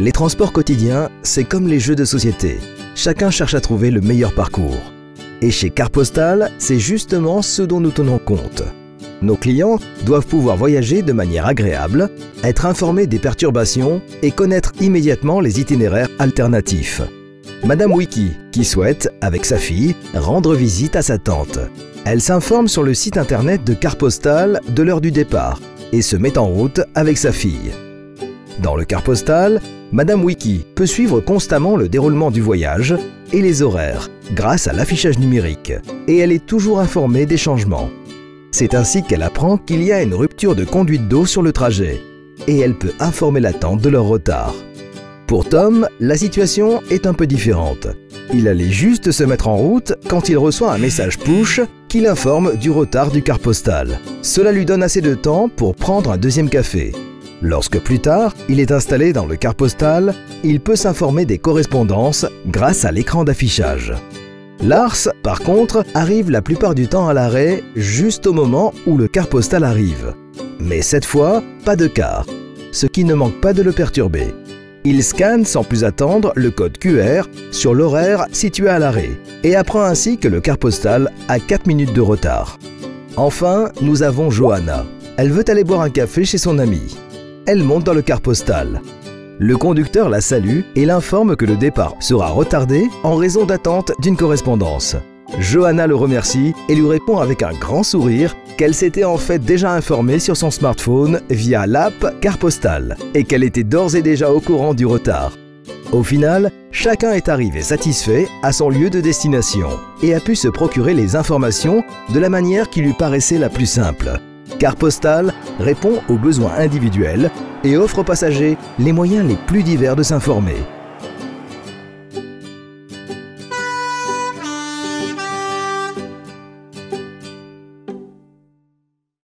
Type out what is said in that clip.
Les transports quotidiens, c'est comme les jeux de société. Chacun cherche à trouver le meilleur parcours. Et chez Carte Postale, c'est justement ce dont nous tenons compte. Nos clients doivent pouvoir voyager de manière agréable, être informés des perturbations et connaître immédiatement les itinéraires alternatifs. Madame Wiki, qui souhaite, avec sa fille, rendre visite à sa tante. Elle s'informe sur le site internet de Carte Postale de l'heure du départ et se met en route avec sa fille. Dans le Carte Postale, Madame Wiki peut suivre constamment le déroulement du voyage et les horaires grâce à l'affichage numérique et elle est toujours informée des changements. C'est ainsi qu'elle apprend qu'il y a une rupture de conduite d'eau sur le trajet et elle peut informer la tante de leur retard. Pour Tom, la situation est un peu différente. Il allait juste se mettre en route quand il reçoit un message push qui l'informe du retard du Carte Postale. Cela lui donne assez de temps pour prendre un deuxième café. Lorsque plus tard, il est installé dans le Carte Postale, il peut s'informer des correspondances grâce à l'écran d'affichage. Lars, par contre, arrive la plupart du temps à l'arrêt juste au moment où le Carte Postale arrive. Mais cette fois, pas de car, ce qui ne manque pas de le perturber. Il scanne sans plus attendre le code QR sur l'horaire situé à l'arrêt et apprend ainsi que le Carte Postale a 4 minutes de retard. Enfin, nous avons Johanna. Elle veut aller boire un café chez son amie. Elle monte dans le Carte Postale. Le conducteur la salue et l'informe que le départ sera retardé en raison d'attente d'une correspondance. Johanna le remercie et lui répond avec un grand sourire qu'elle s'était en fait déjà informée sur son smartphone via l'app Carte Postale et qu'elle était d'ores et déjà au courant du retard. Au final, chacun est arrivé satisfait à son lieu de destination et a pu se procurer les informations de la manière qui lui paraissait la plus simple. Carte Postale répond aux besoins individuels et offre aux passagers les moyens les plus divers de s'informer.